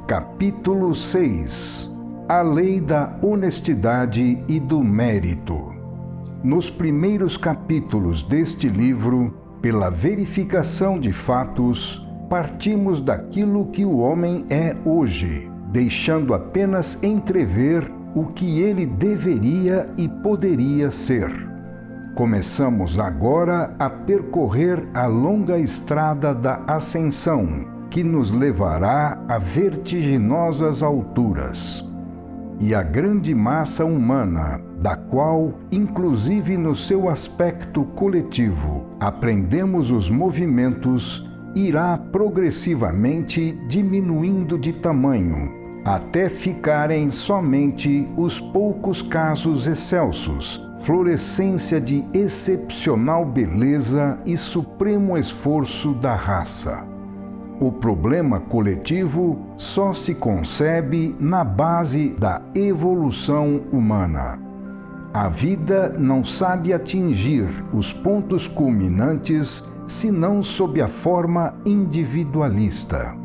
Capítulo 6 – A Lei da Honestidade e do Mérito. Nos primeiros capítulos deste livro, pela verificação de fatos, partimos daquilo que o homem é hoje, deixando apenas entrever o que ele deveria e poderia ser. Começamos agora a percorrer a longa estrada da ascensão, que nos levará a vertiginosas alturas. E a grande massa humana, da qual, inclusive no seu aspecto coletivo, aprendemos os movimentos, irá progressivamente diminuindo de tamanho, até ficarem somente os poucos casos excelsos, florescência de excepcional beleza e supremo esforço da raça. O problema coletivo só se concebe na base da evolução humana. A vida não sabe atingir os pontos culminantes senão sob a forma individualista.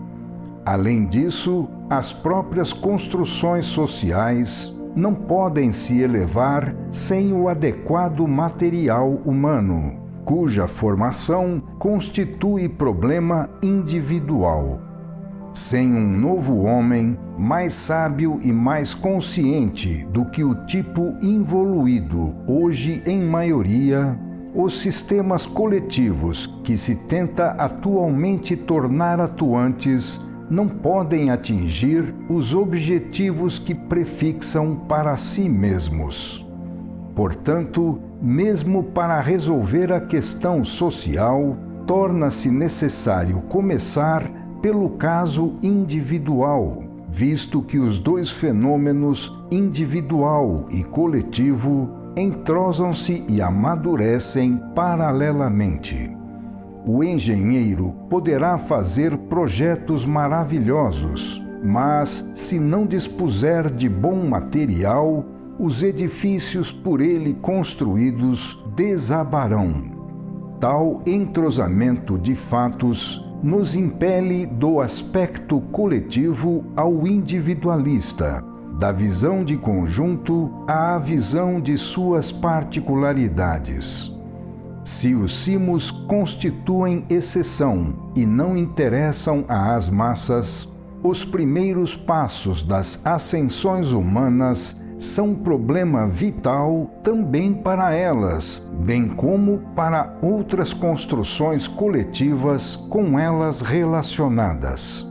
Além disso, as próprias construções sociais não podem se elevar sem o adequado material humano, cuja formação constitui problema individual. Sem um novo homem, mais sábio e mais consciente do que o tipo involuído, hoje em maioria, os sistemas coletivos que se tenta atualmente tornar atuantes não podem atingir os objetivos que prefixam para si mesmos. Portanto, mesmo para resolver a questão social, torna-se necessário começar pelo caso individual, visto que os dois fenômenos, individual e coletivo, entrosam-se e amadurecem paralelamente. O engenheiro poderá fazer projetos maravilhosos, mas, se não dispuser de bom material, os edifícios por ele construídos desabarão. Tal entrosamento de fatos nos impele do aspecto coletivo ao individualista, da visão de conjunto à visão de suas particularidades. Se os cimos constituem exceção e não interessam às massas, os primeiros passos das ascensões humanas são problema vital também para elas, bem como para outras construções coletivas com elas relacionadas.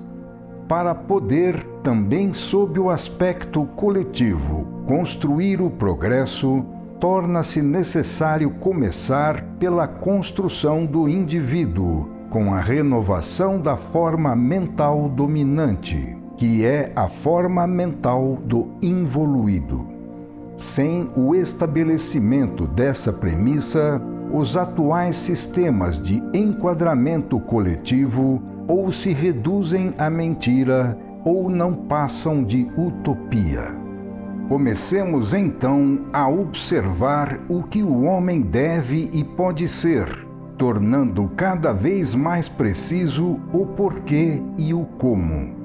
Para poder, também sob o aspecto coletivo, construir o progresso, torna-se necessário começar pela construção do indivíduo, com a renovação da forma mental dominante, que é a forma mental do involuído. Sem o estabelecimento dessa premissa, os atuais sistemas de enquadramento coletivo ou se reduzem à mentira ou não passam de utopia. Comecemos então a observar o que o homem deve e pode ser, tornando cada vez mais preciso o porquê e o como.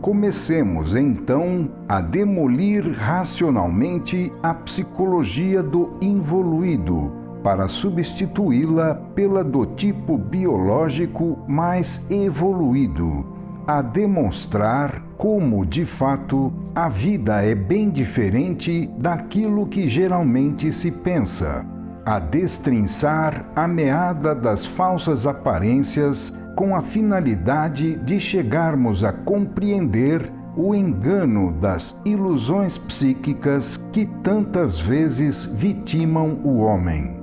Comecemos então a demolir racionalmente a psicologia do involuído, para substituí-la pela do tipo biológico mais evoluído, a demonstrar como, de fato, a vida é bem diferente daquilo que geralmente se pensa, a destrinçar a meada das falsas aparências com a finalidade de chegarmos a compreender o engano das ilusões psíquicas que tantas vezes vitimam o homem.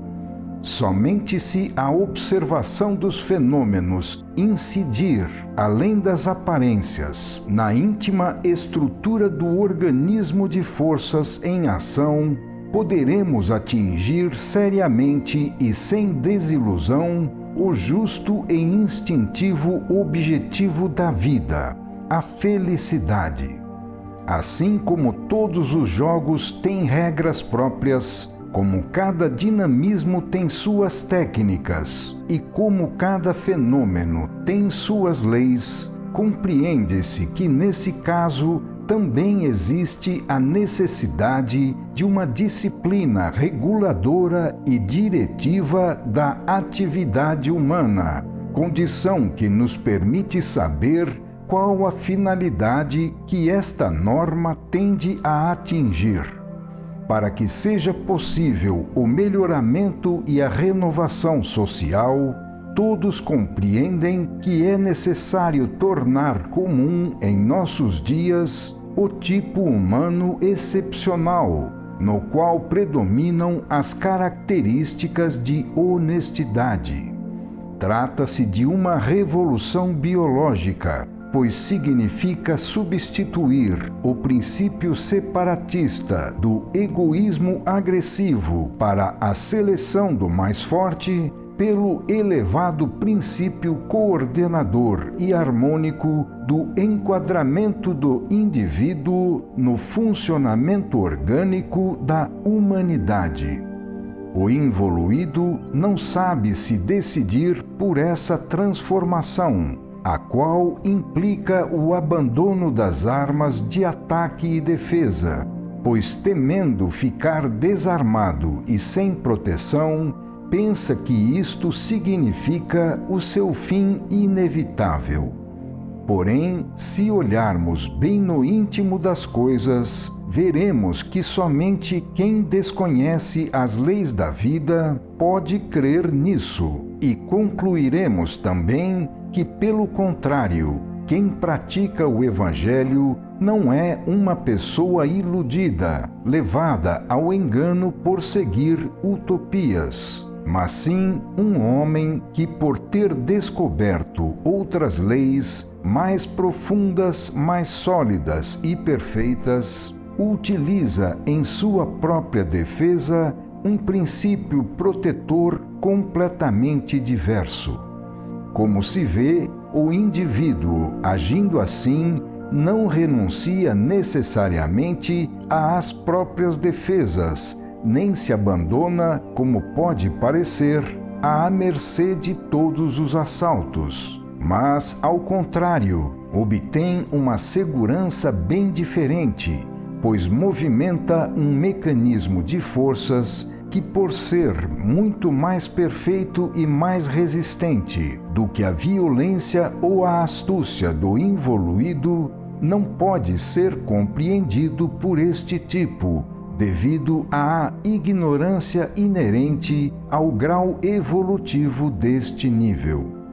Somente se a observação dos fenômenos incidir, além das aparências, na íntima estrutura do organismo de forças em ação, poderemos atingir seriamente e sem desilusão o justo e instintivo objetivo da vida, a felicidade. Assim como todos os jogos têm regras próprias, como cada dinamismo tem suas técnicas e como cada fenômeno tem suas leis, compreende-se que nesse caso também existe a necessidade de uma disciplina reguladora e diretiva da atividade humana, condição que nos permite saber qual a finalidade que esta norma tende a atingir. Para que seja possível o melhoramento e a renovação social, todos compreendem que é necessário tornar comum em nossos dias o tipo humano excepcional, no qual predominam as características de honestidade. Trata-se de uma revolução biológica, pois significa substituir o princípio separatista do egoísmo agressivo para a seleção do mais forte pelo elevado princípio coordenador e harmônico do enquadramento do indivíduo no funcionamento orgânico da humanidade. O involuído não sabe se decidir por essa transformação, a qual implica o abandono das armas de ataque e defesa, pois temendo ficar desarmado e sem proteção, pensa que isto significa o seu fim inevitável. Porém, se olharmos bem no íntimo das coisas, veremos que somente quem desconhece as leis da vida pode crer nisso, e concluiremos também que, pelo contrário, quem pratica o Evangelho não é uma pessoa iludida, levada ao engano por seguir utopias, mas sim um homem que, por ter descoberto outras leis mais profundas, mais sólidas e perfeitas, utiliza em sua própria defesa um princípio protetor completamente diverso. Como se vê, o indivíduo, agindo assim, não renuncia necessariamente às próprias defesas, nem se abandona, como pode parecer, à mercê de todos os assaltos, mas, ao contrário, obtém uma segurança bem diferente, pois movimenta um mecanismo de forças que, por ser muito mais perfeito e mais resistente do que a violência ou a astúcia do involuído, não pode ser compreendido por este tipo, devido à ignorância inerente ao grau evolutivo deste nível.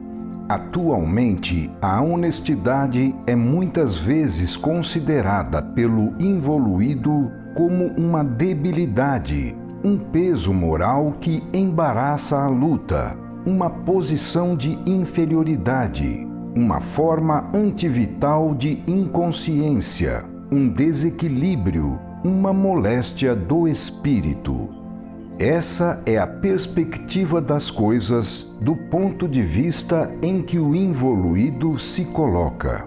Atualmente, a honestidade é muitas vezes considerada pelo involuído como uma debilidade, um peso moral que embaraça a luta, uma posição de inferioridade, uma forma antivital de inconsciência, um desequilíbrio, uma moléstia do espírito. Essa é a perspectiva das coisas do ponto de vista em que o involuído se coloca.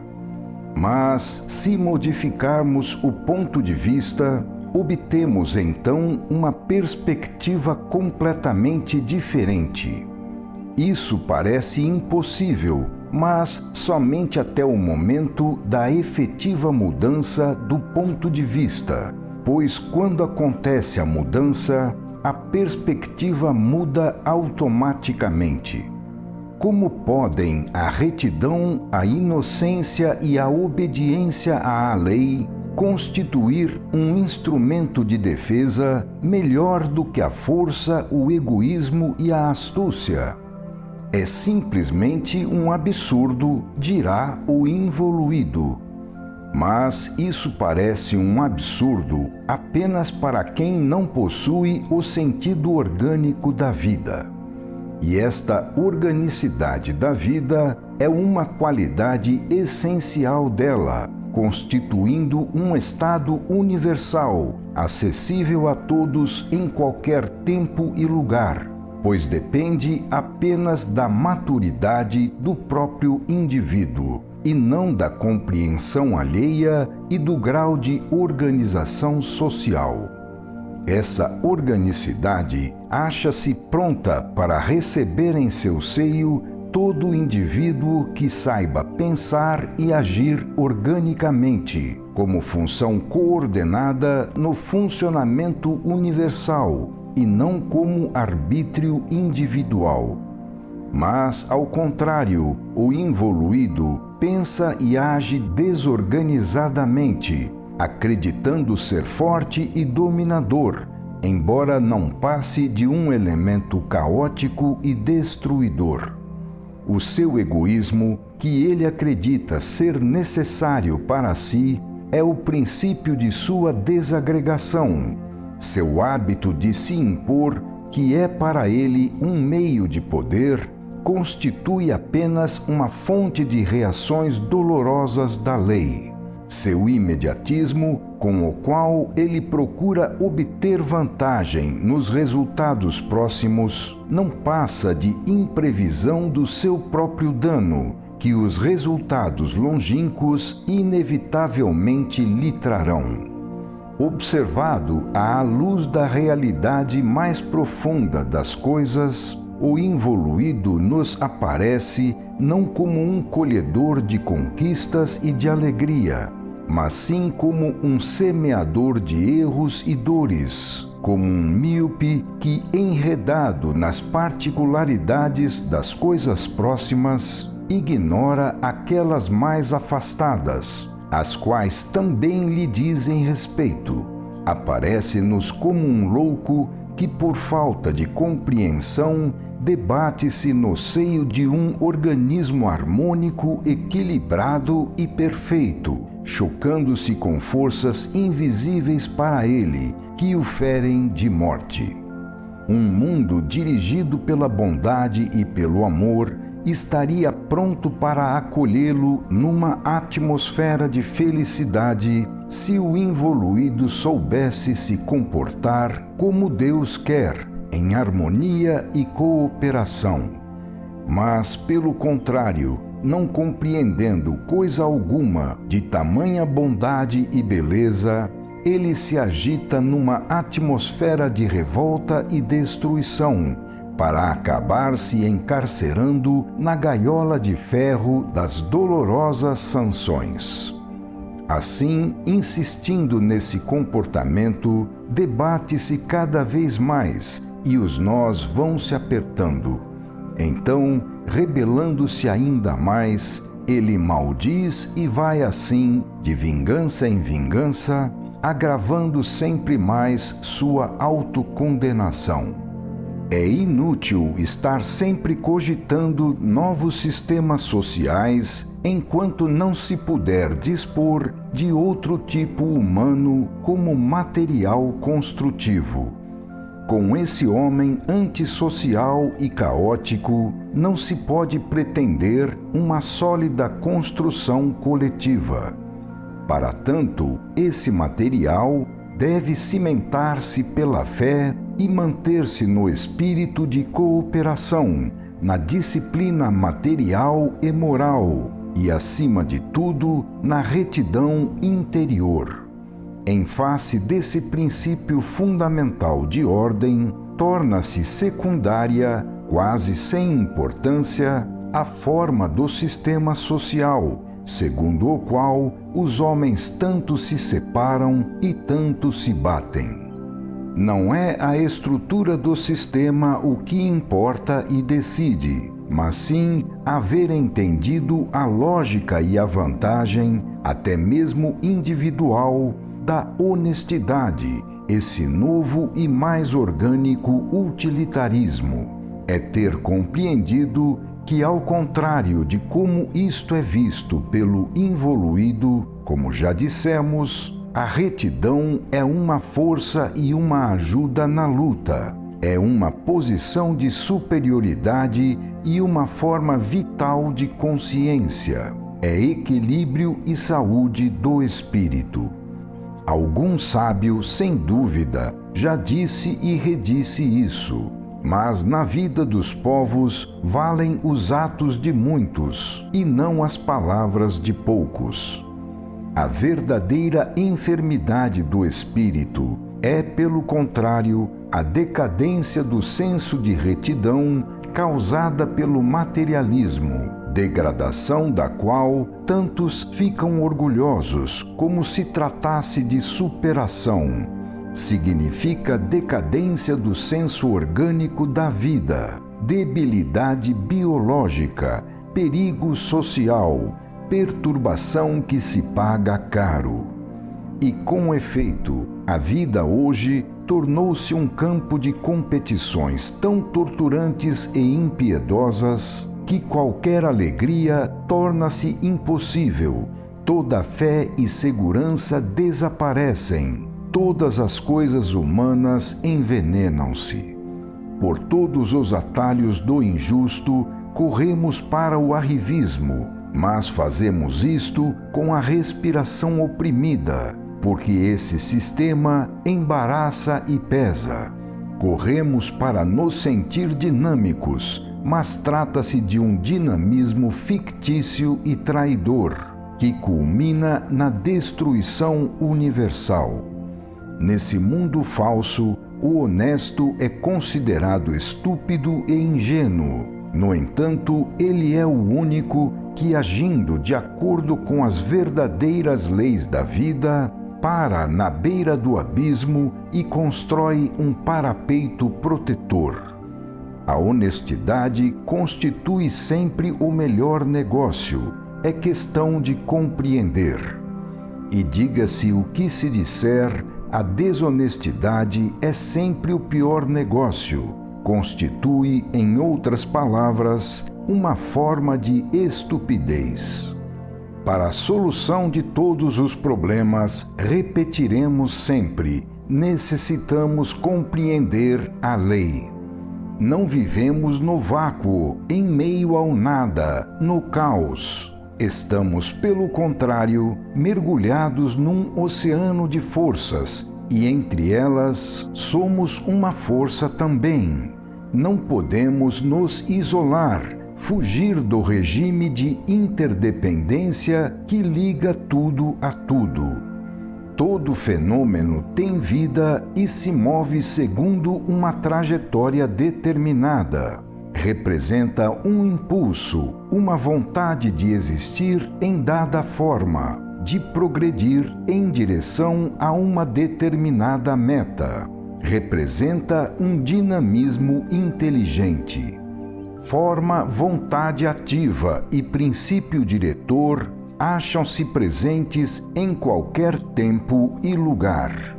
Mas, se modificarmos o ponto de vista, obtemos então uma perspectiva completamente diferente. Isso parece impossível, mas somente até o momento da efetiva mudança do ponto de vista, pois quando acontece a mudança, a perspectiva muda automaticamente. Como podem a retidão, a inocência e a obediência à lei constituir um instrumento de defesa melhor do que a força, o egoísmo e a astúcia? É simplesmente um absurdo, dirá o involuído. Mas isso parece um absurdo apenas para quem não possui o sentido orgânico da vida. E esta organicidade da vida é uma qualidade essencial dela, constituindo um estado universal, acessível a todos em qualquer tempo e lugar, pois depende apenas da maturidade do próprio indivíduo, e não da compreensão alheia e do grau de organização social. Essa organicidade acha-se pronta para receber em seu seio todo indivíduo que saiba pensar e agir organicamente, como função coordenada no funcionamento universal e não como arbítrio individual. Mas, ao contrário, o involuído pensa e age desorganizadamente, acreditando ser forte e dominador, embora não passe de um elemento caótico e destruidor. O seu egoísmo, que ele acredita ser necessário para si, é o princípio de sua desagregação. Seu hábito de se impor, que é para ele um meio de poder, constitui apenas uma fonte de reações dolorosas da lei. Seu imediatismo, com o qual ele procura obter vantagem nos resultados próximos, não passa de imprevisão do seu próprio dano, que os resultados longínquos inevitavelmente lhe trarão. Observado à luz da realidade mais profunda das coisas, o involuído nos aparece não como um colhedor de conquistas e de alegria, mas sim como um semeador de erros e dores, como um míope que, enredado nas particularidades das coisas próximas, ignora aquelas mais afastadas, as quais também lhe dizem respeito. Aparece-nos como um louco que, por falta de compreensão, debate-se no seio de um organismo harmônico, equilibrado e perfeito, chocando-se com forças invisíveis para ele, que o ferem de morte. Um mundo dirigido pela bondade e pelo amor estaria pronto para acolhê-lo numa atmosfera de felicidade, se o involuído soubesse se comportar como Deus quer, em harmonia e cooperação. Mas, pelo contrário, não compreendendo coisa alguma de tamanha bondade e beleza, ele se agita numa atmosfera de revolta e destruição, para acabar se encarcerando na gaiola de ferro das dolorosas sanções. Assim, insistindo nesse comportamento, debate-se cada vez mais e os nós vão se apertando. Então, rebelando-se ainda mais, ele maldiz e vai assim, de vingança em vingança, agravando sempre mais sua autocondenação. É inútil estar sempre cogitando novos sistemas sociais enquanto não se puder dispor de outro tipo humano como material construtivo. Com esse homem antissocial e caótico, não se pode pretender uma sólida construção coletiva. Para tanto, esse material deve cimentar-se pela fé e manter-se no espírito de cooperação, na disciplina material e moral e, acima de tudo, na retidão interior. Em face desse princípio fundamental de ordem, torna-se secundária, quase sem importância, a forma do sistema social, segundo o qual os homens tanto se separam e tanto se batem. Não é a estrutura do sistema o que importa e decide, mas sim haver entendido a lógica e a vantagem, até mesmo individual, da honestidade, esse novo e mais orgânico utilitarismo. É ter compreendido que, ao contrário de como isto é visto pelo involuído, como já dissemos, a retidão é uma força e uma ajuda na luta, é uma posição de superioridade e uma forma vital de consciência, é equilíbrio e saúde do espírito. Algum sábio, sem dúvida, já disse e redisse isso, mas na vida dos povos valem os atos de muitos e não as palavras de poucos. A verdadeira enfermidade do espírito é, pelo contrário, a decadência do senso de retidão causada pelo materialismo, degradação da qual tantos ficam orgulhosos como se tratasse de superação. Significa decadência do senso orgânico da vida, debilidade biológica, perigo social, perturbação que se paga caro. E com efeito, a vida hoje tornou-se um campo de competições tão torturantes e impiedosas que qualquer alegria torna-se impossível, toda fé e segurança desaparecem, todas as coisas humanas envenenam-se. Por todos os atalhos do injusto, corremos para o arrivismo, mas fazemos isto com a respiração oprimida, porque esse sistema embaraça e pesa. Corremos para nos sentir dinâmicos, mas trata-se de um dinamismo fictício e traidor, que culmina na destruição universal. Nesse mundo falso, o honesto é considerado estúpido e ingênuo. No entanto, ele é o único que, agindo de acordo com as verdadeiras leis da vida, para na beira do abismo e constrói um parapeito protetor. A honestidade constitui sempre o melhor negócio, é questão de compreender. E diga-se o que se disser, a desonestidade é sempre o pior negócio, constitui, em outras palavras, uma forma de estupidez. Para a solução de todos os problemas, repetiremos sempre: necessitamos compreender a lei. Não vivemos no vácuo, em meio ao nada, no caos. Estamos, pelo contrário, mergulhados num oceano de forças, e entre elas somos uma força também. Não podemos nos isolar, fugir do regime de interdependência que liga tudo a tudo. Todo fenômeno tem vida e se move segundo uma trajetória determinada. Representa um impulso, uma vontade de existir em dada forma, de progredir em direção a uma determinada meta. Representa um dinamismo inteligente. Forma, vontade ativa e princípio diretor acham-se presentes em qualquer tempo e lugar.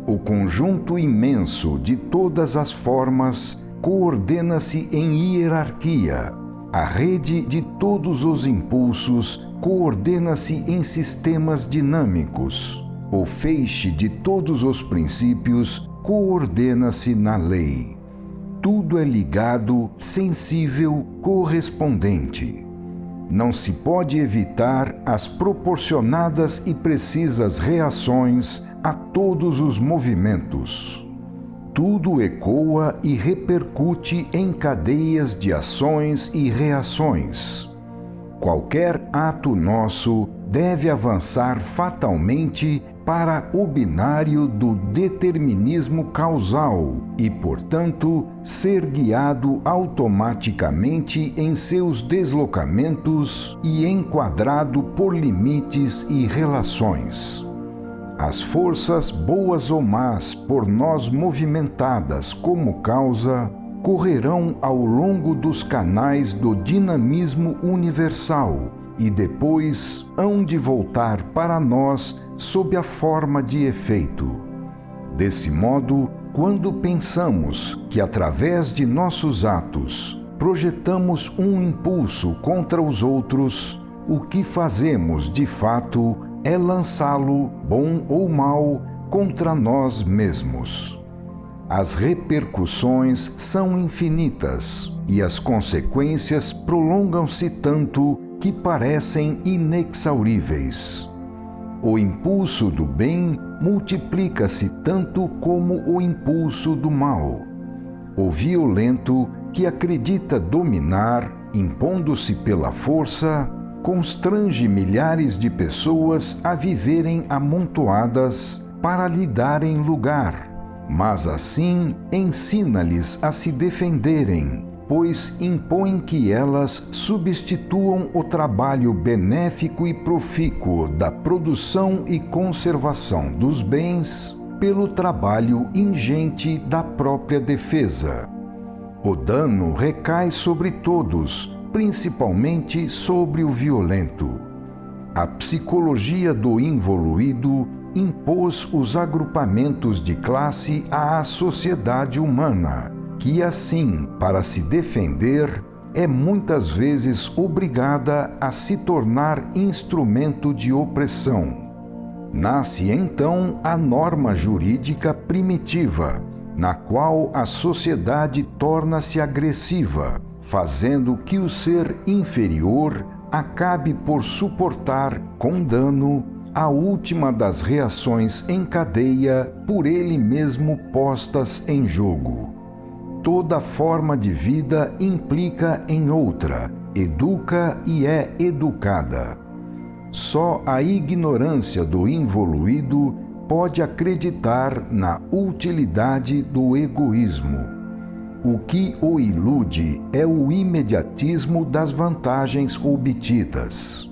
O conjunto imenso de todas as formas coordena-se em hierarquia. A rede de todos os impulsos coordena-se em sistemas dinâmicos. O feixe de todos os princípios coordena-se na lei. Tudo é ligado, sensível, correspondente. Não se pode evitar as proporcionadas e precisas reações a todos os movimentos. Tudo ecoa e repercute em cadeias de ações e reações. Qualquer ato nosso deve avançar fatalmente para o binário do determinismo causal e, portanto, ser guiado automaticamente em seus deslocamentos e enquadrado por limites e relações. As forças, boas ou más, por nós movimentadas como causa, correrão ao longo dos canais do dinamismo universal e depois hão de voltar para nós sob a forma de efeito. Desse modo, quando pensamos que através de nossos atos projetamos um impulso contra os outros, o que fazemos de fato é lançá-lo, bom ou mal, contra nós mesmos. As repercussões são infinitas e as consequências prolongam-se tanto que parecem inexauríveis. O impulso do bem multiplica-se tanto como o impulso do mal. O violento, que acredita dominar, impondo-se pela força, constrange milhares de pessoas a viverem amontoadas para lhe darem lugar, mas assim ensina-lhes a se defenderem, pois impõem que elas substituam o trabalho benéfico e profícuo da produção e conservação dos bens pelo trabalho ingente da própria defesa. O dano recai sobre todos, principalmente sobre o violento. A psicologia do involuído impôs os agrupamentos de classe à sociedade humana, que assim, para se defender, é muitas vezes obrigada a se tornar instrumento de opressão. Nasce então a norma jurídica primitiva, na qual a sociedade torna-se agressiva, fazendo que o ser inferior acabe por suportar com dano a última das reações em cadeia por ele mesmo postas em jogo. Toda forma de vida implica em outra, educa e é educada. Só a ignorância do involuído pode acreditar na utilidade do egoísmo. O que o ilude é o imediatismo das vantagens obtidas.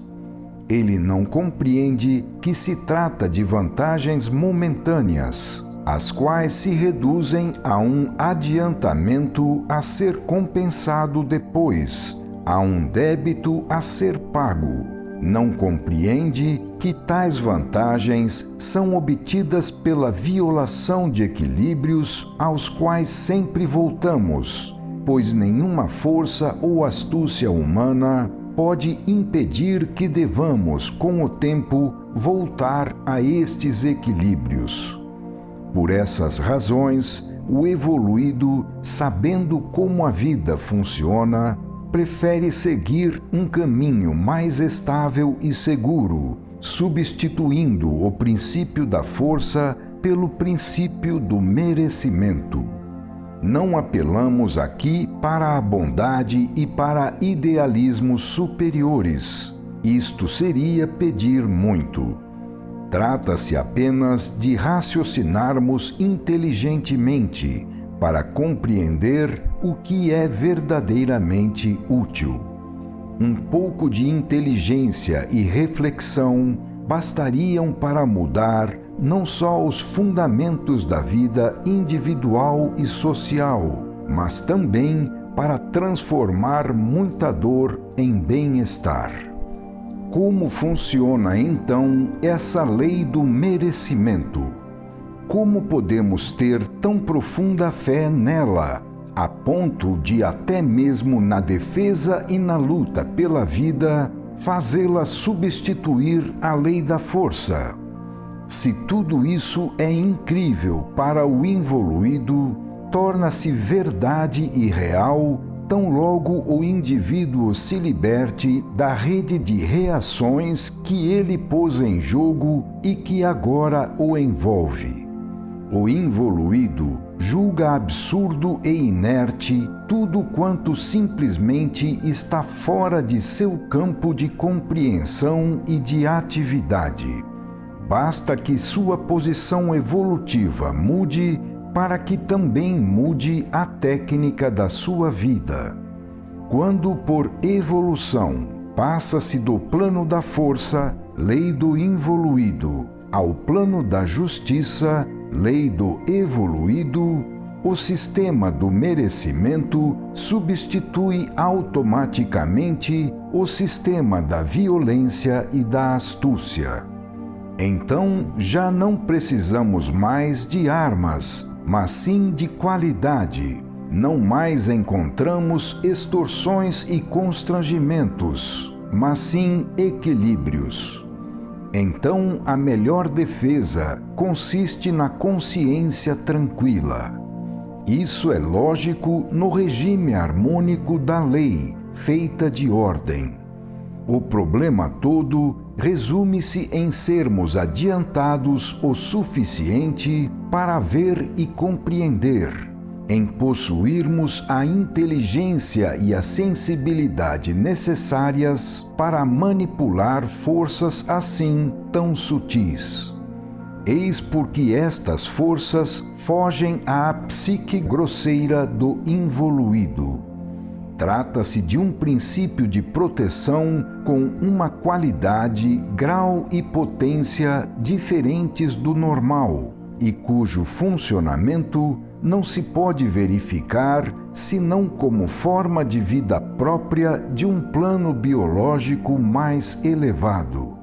Ele não compreende que se trata de vantagens momentâneas, as quais se reduzem a um adiantamento a ser compensado depois, a um débito a ser pago. Não compreende que tais vantagens são obtidas pela violação de equilíbrios aos quais sempre voltamos, pois nenhuma força ou astúcia humana pode impedir que devamos, com o tempo, voltar a estes equilíbrios. Por essas razões, o evoluído, sabendo como a vida funciona, prefere seguir um caminho mais estável e seguro, substituindo o princípio da força pelo princípio do merecimento. Não apelamos aqui para a bondade e para idealismos superiores. Isto seria pedir muito. Trata-se apenas de raciocinarmos inteligentemente para compreender o que é verdadeiramente útil. Um pouco de inteligência e reflexão bastariam para mudar não só os fundamentos da vida individual e social, mas também para transformar muita dor em bem-estar. Como funciona então essa lei do merecimento? Como podemos ter tão profunda fé nela, a ponto de até mesmo na defesa e na luta pela vida, fazê-la substituir a lei da força? Se tudo isso é incrível para o involuído, torna-se verdade e real tão logo o indivíduo se liberte da rede de reações que ele pôs em jogo e que agora o envolve. O involuído julga absurdo e inerte tudo quanto simplesmente está fora de seu campo de compreensão e de atividade. Basta que sua posição evolutiva mude para que também mude a técnica da sua vida. Quando por evolução passa-se do plano da força, lei do involuído, ao plano da justiça, lei do evoluído, o sistema do merecimento substitui automaticamente o sistema da violência e da astúcia. Então já não precisamos mais de armas, mas sim de qualidade. Não mais encontramos extorsões e constrangimentos, mas sim equilíbrios. Então a melhor defesa consiste na consciência tranquila. Isso é lógico no regime harmônico da lei, feita de ordem. O problema todo resume-se em sermos adiantados o suficiente para ver e compreender, em possuirmos a inteligência e a sensibilidade necessárias para manipular forças assim tão sutis. Eis porque estas forças fogem à psique grosseira do involuído. Trata-se de um princípio de proteção com uma qualidade, grau e potência diferentes do normal e cujo funcionamento não se pode verificar senão como forma de vida própria de um plano biológico mais elevado.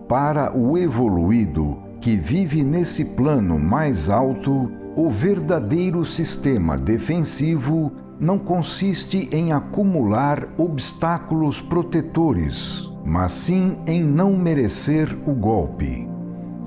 Para o evoluído, que vive nesse plano mais alto, o verdadeiro sistema defensivo não consiste em acumular obstáculos protetores, mas sim em não merecer o golpe.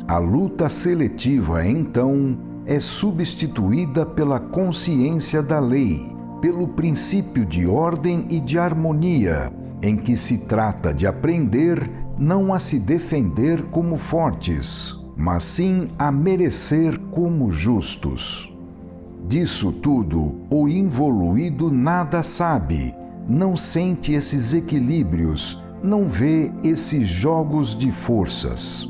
A luta seletiva, então, é substituída pela consciência da lei, pelo princípio de ordem e de harmonia, em que se trata de aprender não a se defender como fortes, mas sim a merecer como justos. Disso tudo, o involuído nada sabe, não sente esses equilíbrios, não vê esses jogos de forças.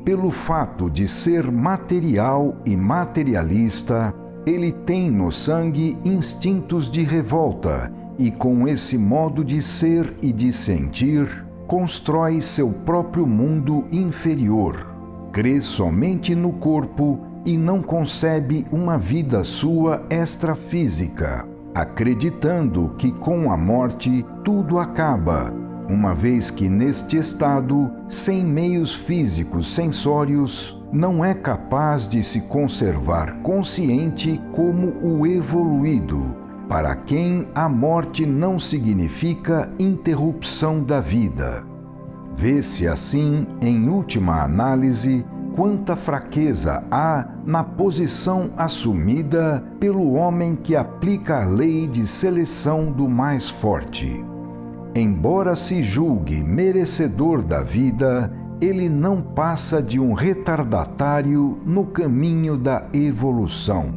Pelo fato de ser material e materialista, ele tem no sangue instintos de revolta e, com esse modo de ser e de sentir, constrói seu próprio mundo inferior. Crê somente no corpo e não concebe uma vida sua extrafísica, acreditando que com a morte tudo acaba, uma vez que neste estado, sem meios físicos sensórios, não é capaz de se conservar consciente como o evoluído, para quem a morte não significa interrupção da vida. Vê-se assim, em última análise, quanta fraqueza há na posição assumida pelo homem que aplica a lei de seleção do mais forte. Embora se julgue merecedor da vida, ele não passa de um retardatário no caminho da evolução.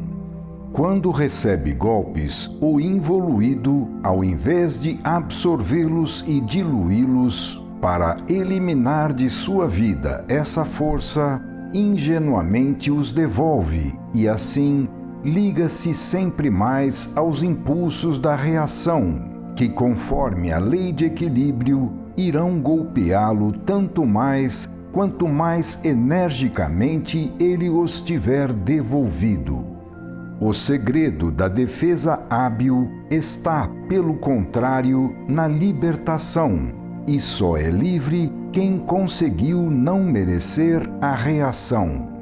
Quando recebe golpes, o involuído, ao invés de absorvê-los e diluí-los, para eliminar de sua vida essa força, ingenuamente os devolve e assim liga-se sempre mais aos impulsos da reação, que, conforme a lei de equilíbrio, irão golpeá-lo tanto mais quanto mais energicamente ele os tiver devolvido. O segredo da defesa hábil está, pelo contrário, na libertação. E só é livre quem conseguiu não merecer a reação.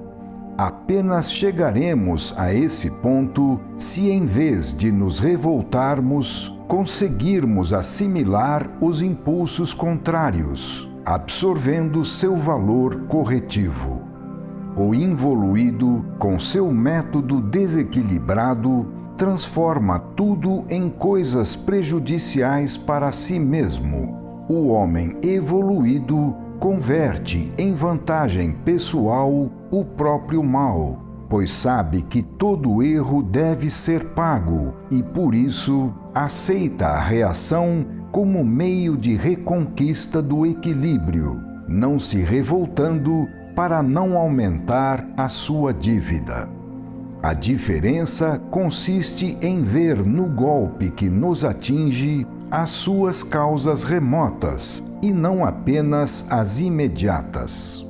Apenas chegaremos a esse ponto se, em vez de nos revoltarmos, conseguirmos assimilar os impulsos contrários, absorvendo seu valor corretivo. O involuído, com seu método desequilibrado, transforma tudo em coisas prejudiciais para si mesmo. O homem evoluído converte em vantagem pessoal o próprio mal, pois sabe que todo erro deve ser pago e, por isso, aceita a reação como meio de reconquista do equilíbrio, não se revoltando para não aumentar a sua dívida. A diferença consiste em ver no golpe que nos atinge as suas causas remotas e não apenas as imediatas.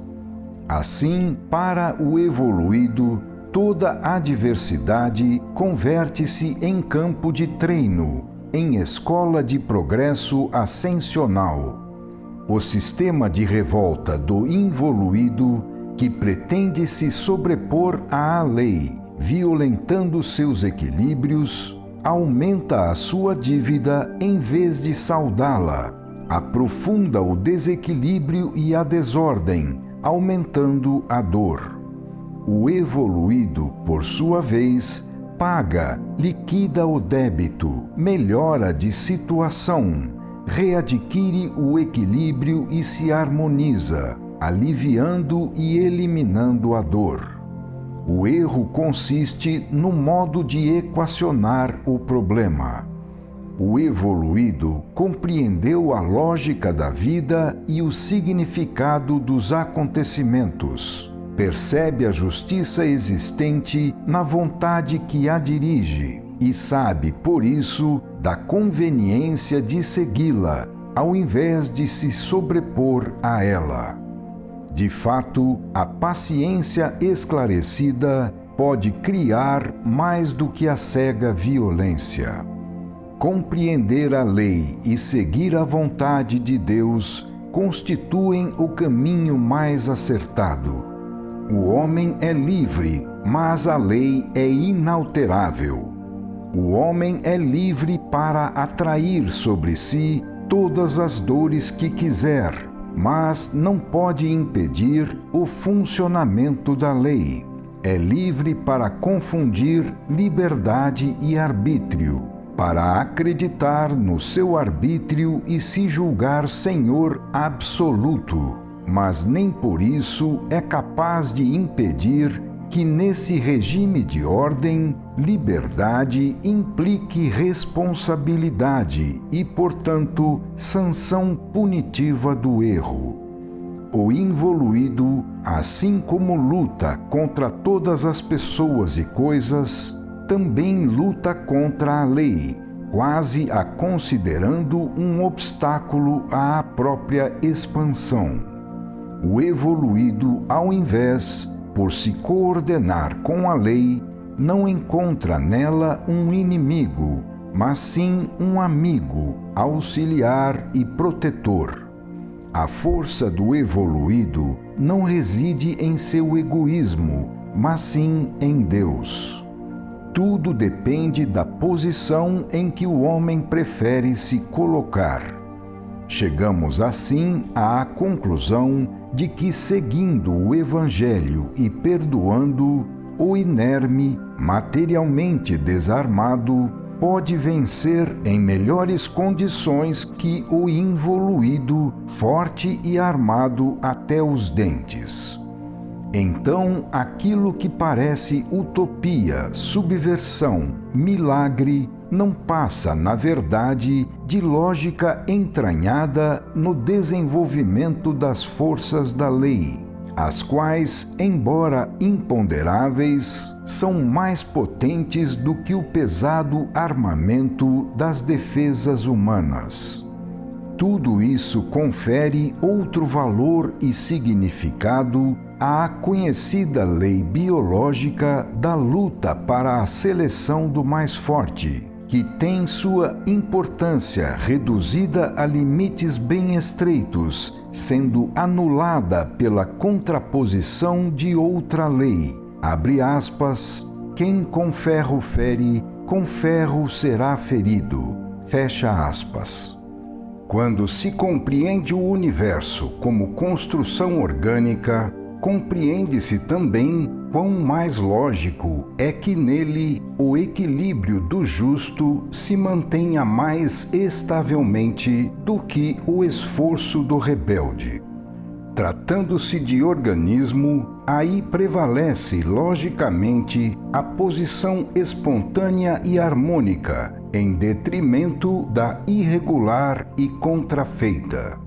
Assim, para o evoluído, toda adversidade converte-se em campo de treino, em escola de progresso ascensional. O sistema de revolta do involuído, que pretende se sobrepor à lei, violentando seus equilíbrios, aumenta a sua dívida em vez de saldá-la, aprofunda o desequilíbrio e a desordem, aumentando a dor. O evoluído, por sua vez, paga, liquida o débito, melhora de situação, readquire o equilíbrio e se harmoniza, aliviando e eliminando a dor. O erro consiste no modo de equacionar o problema. O evoluído compreendeu a lógica da vida e o significado dos acontecimentos. Percebe a justiça existente na vontade que a dirige. e sabe, por isso, da conveniência de segui-la, ao invés de se sobrepor a ela. De fato, a paciência esclarecida pode criar mais do que a cega violência. Compreender a lei e seguir a vontade de Deus constituem o caminho mais acertado. O homem é livre, mas a lei é inalterável. O homem é livre para atrair sobre si todas as dores que quiser, mas não pode impedir o funcionamento da lei. É livre para confundir liberdade e arbítrio, para acreditar no seu arbítrio e se julgar senhor absoluto, mas nem por isso é capaz de impedir que nesse regime de ordem, liberdade implique responsabilidade e, portanto, sanção punitiva do erro. O involuído, assim como luta contra todas as pessoas e coisas, também luta contra a lei, quase a considerando um obstáculo à própria expansão. O evoluído, ao invés, por se coordenar com a lei, não encontra nela um inimigo, mas sim um amigo, auxiliar e protetor. A força do evoluído não reside em seu egoísmo, mas sim em Deus. Tudo depende da posição em que o homem prefere se colocar. Chegamos assim à conclusão de que, seguindo o Evangelho e perdoando, o inerme, materialmente desarmado, pode vencer em melhores condições que o involuído, forte e armado até os dentes. Então, aquilo que parece utopia, subversão, milagre, não passa, na verdade, de lógica entranhada no desenvolvimento das forças da lei, as quais, embora imponderáveis, são mais potentes do que o pesado armamento das defesas humanas. Tudo isso confere outro valor e significado à conhecida lei biológica da luta para a seleção do mais forte, que tem sua importância reduzida a limites bem estreitos, sendo anulada pela contraposição de outra lei. Abre aspas, quem com ferro fere, com ferro será ferido. Fecha aspas. Quando se compreende o universo como construção orgânica, compreende-se também quão mais lógico é que nele o equilíbrio do justo se mantenha mais estavelmente do que o esforço do rebelde. Tratando-se de organismo, aí prevalece logicamente a posição espontânea e harmônica, em detrimento da irregular e contrafeita.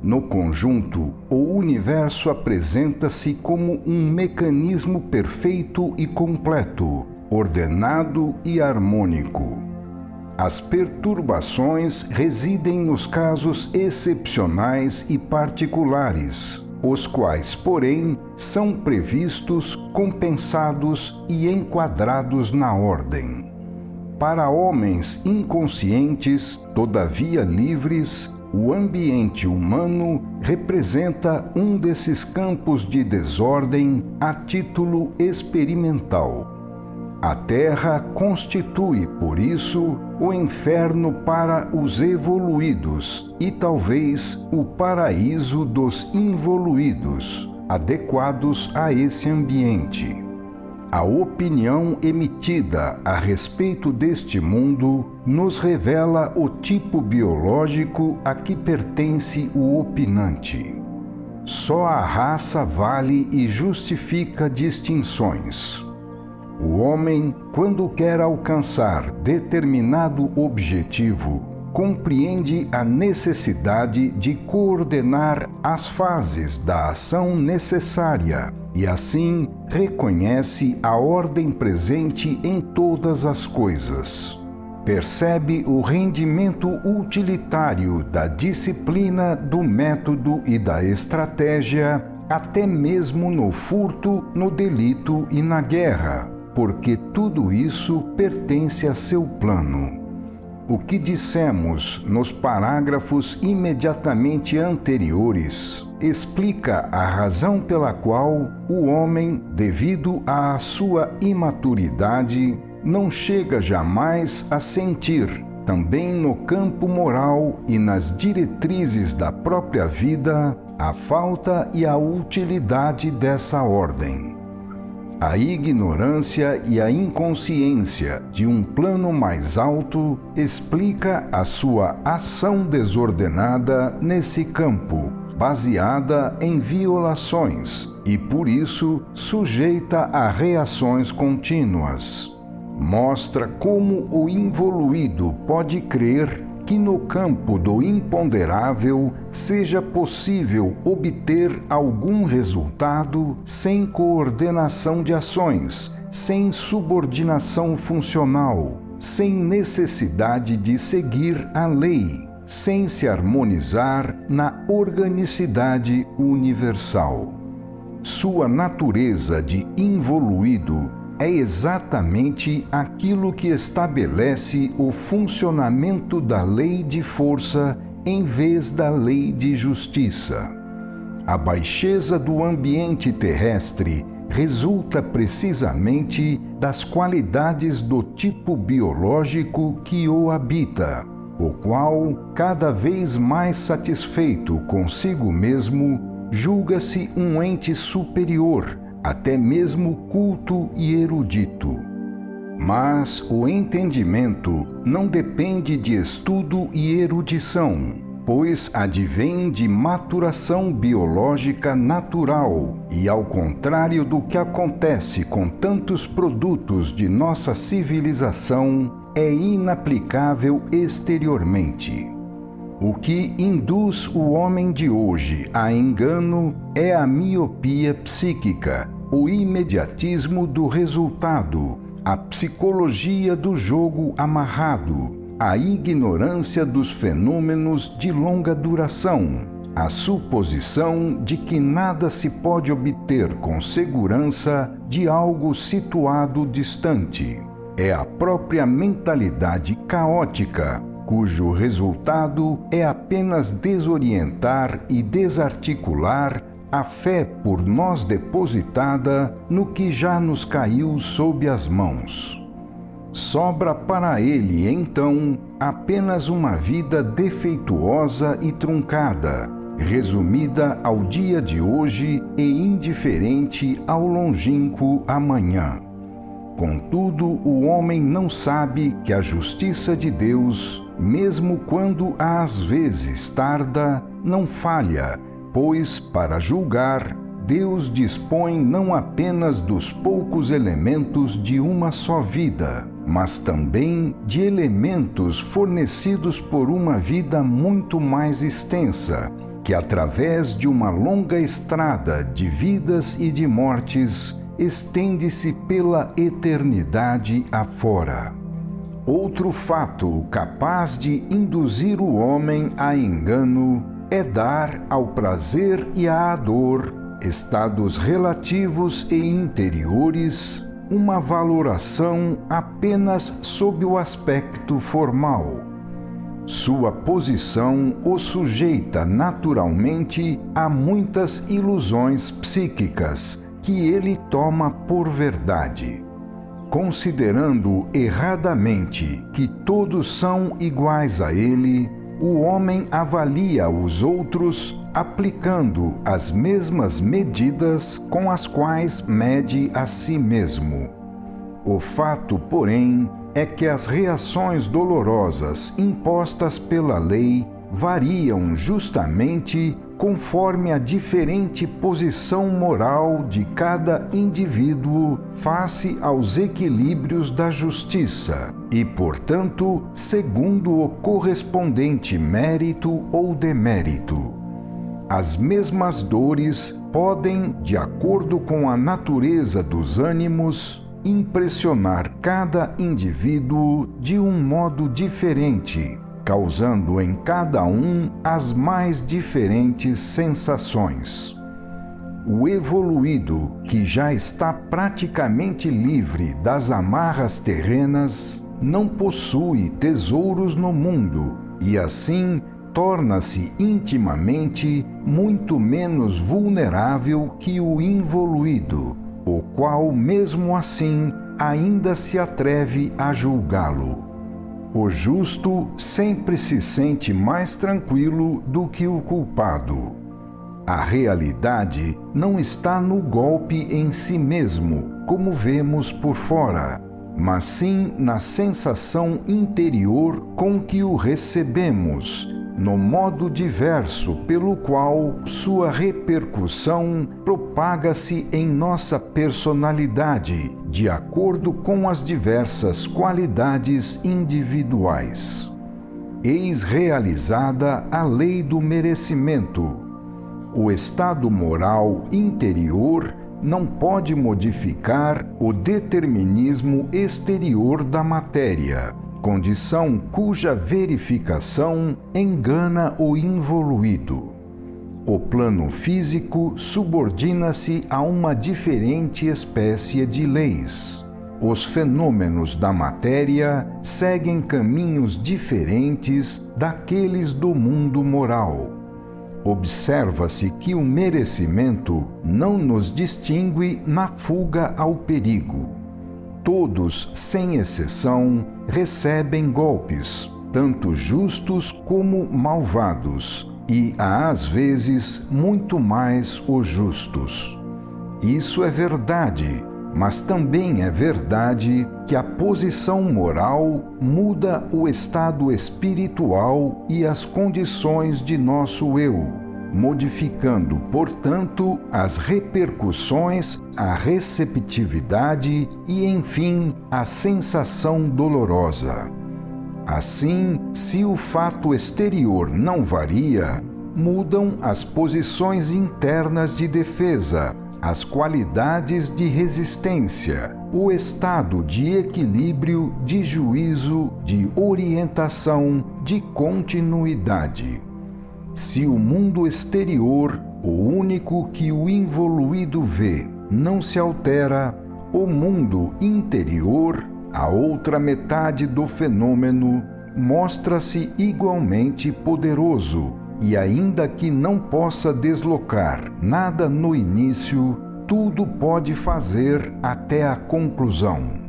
No conjunto, o universo apresenta-se como um mecanismo perfeito e completo, ordenado e harmônico. As perturbações residem nos casos excepcionais e particulares, os quais, porém, são previstos, compensados e enquadrados na ordem. Para homens inconscientes, todavia livres, o ambiente humano representa um desses campos de desordem a título experimental. A Terra constitui, por isso, o inferno para os evoluídos e talvez o paraíso dos involuídos, adequados a esse ambiente. A opinião emitida a respeito deste mundo nos revela o tipo biológico a que pertence o opinante. Só a raça vale e justifica distinções. O homem, quando quer alcançar determinado objetivo, compreende a necessidade de coordenar as fases da ação necessária e, assim, reconhece a ordem presente em todas as coisas. Percebe o rendimento utilitário da disciplina, do método e da estratégia, até mesmo no furto, no delito e na guerra, porque tudo isso pertence a seu plano. O que dissemos nos parágrafos imediatamente anteriores explica a razão pela qual o homem, devido à sua imaturidade, não chega jamais a sentir, também no campo moral e nas diretrizes da própria vida, a falta e a utilidade dessa ordem. A ignorância e a inconsciência de um plano mais alto explica a sua ação desordenada nesse campo, baseada em violações e, por isso, sujeita a reações contínuas. Mostra como o involuído pode crer que no campo do imponderável seja possível obter algum resultado sem coordenação de ações, sem subordinação funcional, sem necessidade de seguir a lei, sem se harmonizar na organicidade universal. Sua natureza de involuído é exatamente aquilo que estabelece o funcionamento da lei de força em vez da lei de justiça. A baixeza do ambiente terrestre resulta precisamente das qualidades do tipo biológico que o habita, o qual, cada vez mais satisfeito consigo mesmo, julga-se um ente superior, até mesmo culto e erudito. Mas o entendimento não depende de estudo e erudição, pois advém de maturação biológica natural e, ao contrário do que acontece com tantos produtos de nossa civilização, é inaplicável exteriormente. O que induz o homem de hoje a engano é a miopia psíquica, o imediatismo do resultado, a psicologia do jogo amarrado, a ignorância dos fenômenos de longa duração, a suposição de que nada se pode obter com segurança de algo situado distante. É a própria mentalidade caótica, cujo resultado é apenas desorientar e desarticular a fé por nós depositada no que já nos caiu sob as mãos. Sobra para ele, então, apenas uma vida defeituosa e truncada, resumida ao dia de hoje e indiferente ao longínquo amanhã. Contudo, o homem não sabe que a justiça de Deus, mesmo quando às vezes tarda, não falha, pois, para julgar, Deus dispõe não apenas dos poucos elementos de uma só vida, mas também de elementos fornecidos por uma vida muito mais extensa, que através de uma longa estrada de vidas e de mortes, estende-se pela eternidade afora. Outro fato capaz de induzir o homem a engano é dar ao prazer e à dor, estados relativos e interiores, uma valoração apenas sob o aspecto formal. Sua posição o sujeita naturalmente a muitas ilusões psíquicas que ele toma por verdade. Considerando erradamente que todos são iguais a ele, o homem avalia os outros aplicando as mesmas medidas com as quais mede a si mesmo. O fato, porém, é que as reações dolorosas impostas pela lei variam justamente conforme a diferente posição moral de cada indivíduo face aos equilíbrios da justiça e, portanto, segundo o correspondente mérito ou demérito. As mesmas dores podem, de acordo com a natureza dos ânimos, impressionar cada indivíduo de um modo diferente, causando em cada um as mais diferentes sensações. O evoluído, que já está praticamente livre das amarras terrenas, não possui tesouros no mundo e, assim, torna-se intimamente muito menos vulnerável que o involuído, o qual, mesmo assim, ainda se atreve a julgá-lo. O justo sempre se sente mais tranquilo do que o culpado. A realidade não está no golpe em si mesmo, como vemos por fora, mas sim na sensação interior com que o recebemos, no modo diverso pelo qual sua repercussão propaga-se em nossa personalidade, de acordo com as diversas qualidades individuais. Eis realizada a lei do merecimento. O estado moral interior não pode modificar o determinismo exterior da matéria, condição cuja verificação engana o involuído. O plano físico subordina-se a uma diferente espécie de leis. Os fenômenos da matéria seguem caminhos diferentes daqueles do mundo moral. Observa-se que o merecimento não nos distingue na fuga ao perigo. Todos, sem exceção, recebem golpes, tanto justos como malvados, e, às vezes, muito mais os justos. Isso é verdade, mas também é verdade que a posição moral muda o estado espiritual e as condições de nosso eu, modificando, portanto, as repercussões, a receptividade e, enfim, a sensação dolorosa. Assim, se o fato exterior não varia, mudam as posições internas de defesa, as qualidades de resistência, o estado de equilíbrio, de juízo, de orientação, de continuidade. Se o mundo exterior, o único que o involuído vê, não se altera, o mundo interior, a outra metade do fenômeno, mostra-se igualmente poderoso, e ainda que não possa deslocar nada no início, tudo pode fazer até a conclusão.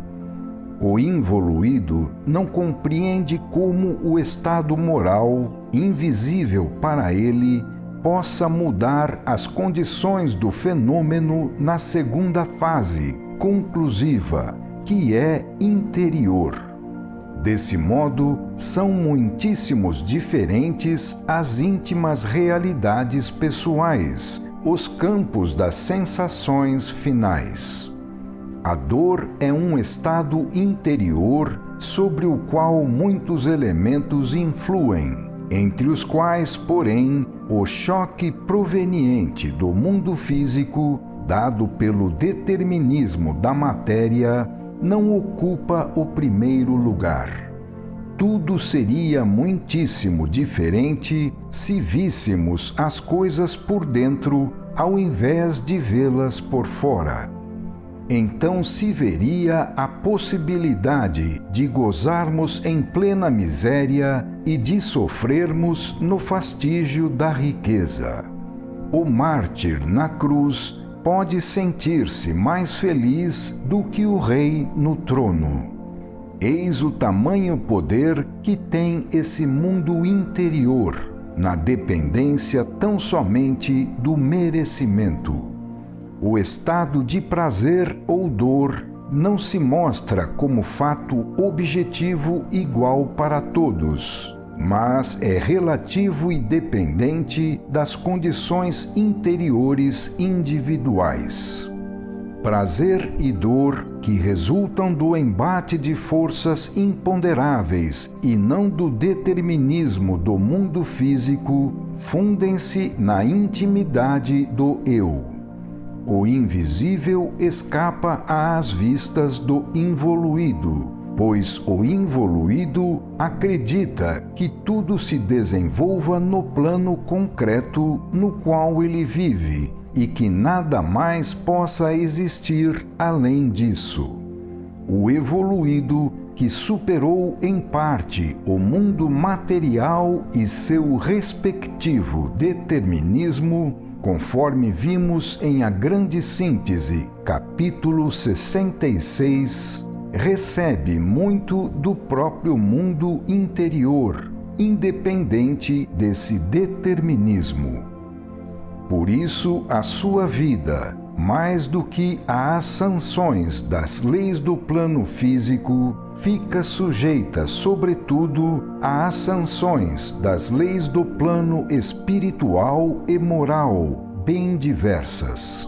O involuído não compreende como o estado moral, invisível para ele, possa mudar as condições do fenômeno na segunda fase, conclusiva, que é interior. Desse modo, são muitíssimos diferentes as íntimas realidades pessoais, os campos das sensações finais. A dor é um estado interior sobre o qual muitos elementos influem, entre os quais, porém, o choque proveniente do mundo físico, dado pelo determinismo da matéria, não ocupa o primeiro lugar. Tudo seria muitíssimo diferente se víssemos as coisas por dentro, ao invés de vê-las por fora. Então se veria a possibilidade de gozarmos em plena miséria e de sofrermos no fastígio da riqueza. O mártir na cruz pode sentir-se mais feliz do que o rei no trono. Eis o tamanho poder que tem esse mundo interior, na dependência tão somente do merecimento. O estado de prazer ou dor não se mostra como fato objetivo igual para todos, mas é relativo e dependente das condições interiores individuais. Prazer e dor, que resultam do embate de forças imponderáveis e não do determinismo do mundo físico, fundem-se na intimidade do eu. O invisível escapa às vistas do involuído, pois o involuído acredita que tudo se desenvolva no plano concreto no qual ele vive e que nada mais possa existir além disso. O evoluído, que superou em parte o mundo material e seu respectivo determinismo, conforme vimos em A Grande Síntese, capítulo 66, recebe muito do próprio mundo interior, independente desse determinismo. Por isso, a sua vida, mais do que às sanções das leis do plano físico, fica sujeita, sobretudo, às sanções das leis do plano espiritual e moral, bem diversas.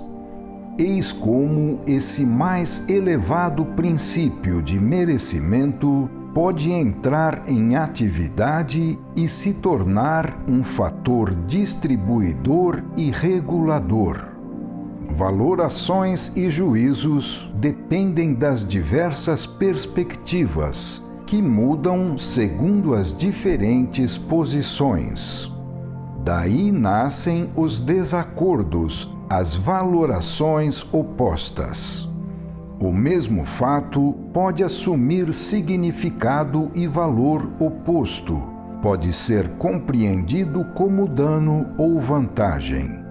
Eis como esse mais elevado princípio de merecimento pode entrar em atividade e se tornar um fator distribuidor e regulador. Valorações e juízos dependem das diversas perspectivas, que mudam segundo as diferentes posições. Daí nascem os desacordos, as valorações opostas. O mesmo fato pode assumir significado e valor oposto, pode ser compreendido como dano ou vantagem.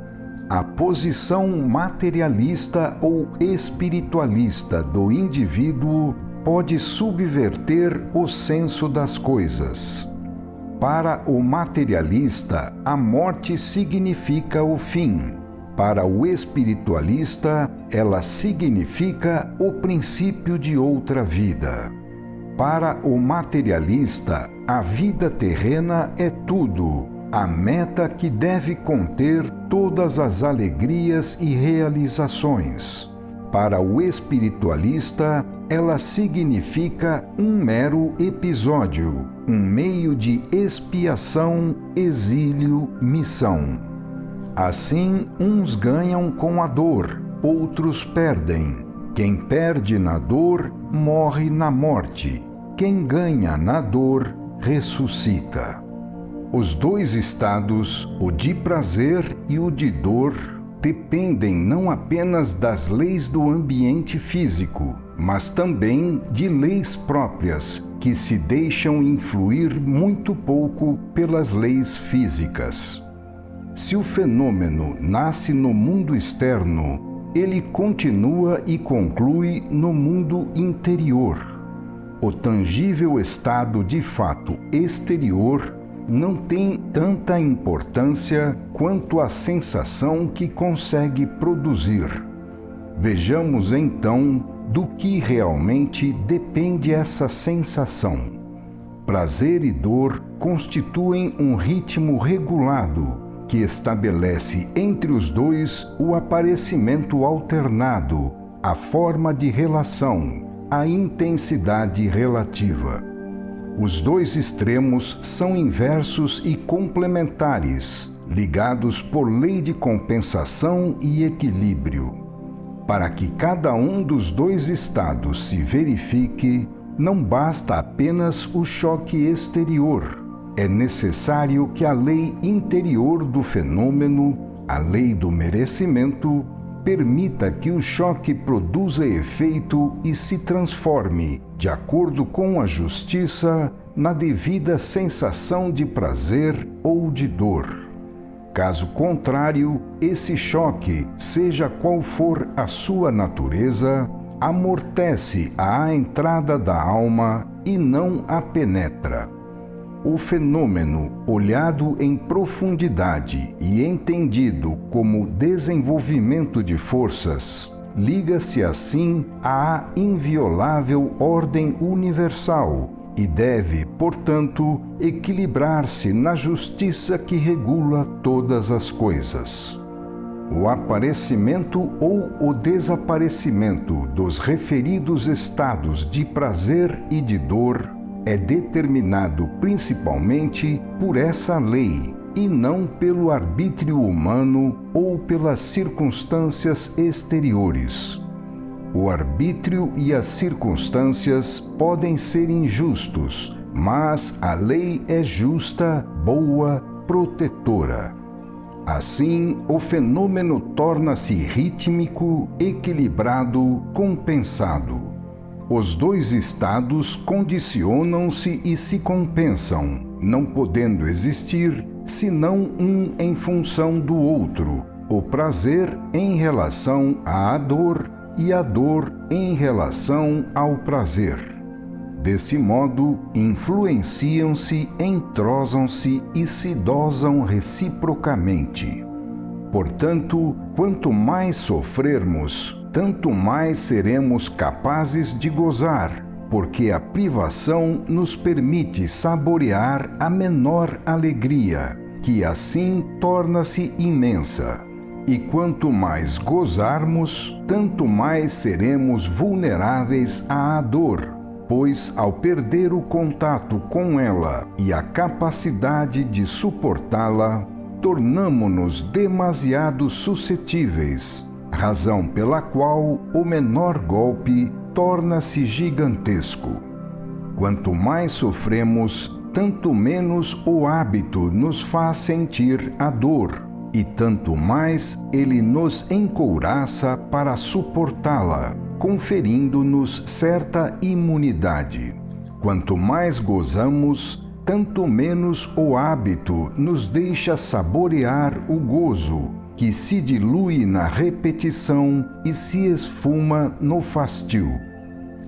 A posição materialista ou espiritualista do indivíduo pode subverter o senso das coisas. Para o materialista, a morte significa o fim. Para o espiritualista, ela significa o princípio de outra vida. Para o materialista, a vida terrena é tudo, a meta que deve conter todas as alegrias e realizações. Para o espiritualista, ela significa um mero episódio, um meio de expiação, exílio, missão. Assim, uns ganham com a dor, outros perdem. Quem perde na dor, morre na morte. Quem ganha na dor, ressuscita. Os dois estados, o de prazer e o de dor, dependem não apenas das leis do ambiente físico, mas também de leis próprias, que se deixam influir muito pouco pelas leis físicas. Se o fenômeno nasce no mundo externo, ele continua e conclui no mundo interior. O tangível estado de fato exterior não tem tanta importância quanto a sensação que consegue produzir. Vejamos então do que realmente depende essa sensação. Prazer e dor constituem um ritmo regulado, que estabelece entre os dois o aparecimento alternado, a forma de relação, a intensidade relativa. Os dois extremos são inversos e complementares, ligados por lei de compensação e equilíbrio. Para que cada um dos dois estados se verifique, não basta apenas o choque exterior. É necessário que a lei interior do fenômeno, a lei do merecimento, permita que o choque produza efeito e se transforme, de acordo com a justiça, na devida sensação de prazer ou de dor. Caso contrário, esse choque, seja qual for a sua natureza, amortece à entrada da alma e não a penetra. O fenômeno, olhado em profundidade e entendido como desenvolvimento de forças, liga-se assim à inviolável ordem universal e deve, portanto, equilibrar-se na justiça que regula todas as coisas. O aparecimento ou o desaparecimento dos referidos estados de prazer e de dor é determinado principalmente por essa lei, e não pelo arbítrio humano ou pelas circunstâncias exteriores. O arbítrio e as circunstâncias podem ser injustos, mas a lei é justa, boa, protetora. Assim, o fenômeno torna-se rítmico, equilibrado, compensado. Os dois estados condicionam-se e se compensam, não podendo existir senão um em função do outro, o prazer em relação à dor e a dor em relação ao prazer. Desse modo, influenciam-se, entrosam-se e se dosam reciprocamente. Portanto, quanto mais sofrermos, tanto mais seremos capazes de gozar, porque a privação nos permite saborear a menor alegria, que assim torna-se imensa. E quanto mais gozarmos, tanto mais seremos vulneráveis à dor, pois ao perder o contato com ela e a capacidade de suportá-la, tornamo-nos demasiado suscetíveis, razão pela qual o menor golpe torna-se gigantesco. Quanto mais sofremos, tanto menos o hábito nos faz sentir a dor, e tanto mais ele nos encouraça para suportá-la, conferindo-nos certa imunidade. Quanto mais gozamos, tanto menos o hábito nos deixa saborear o gozo, que se dilui na repetição e se esfuma no fastio.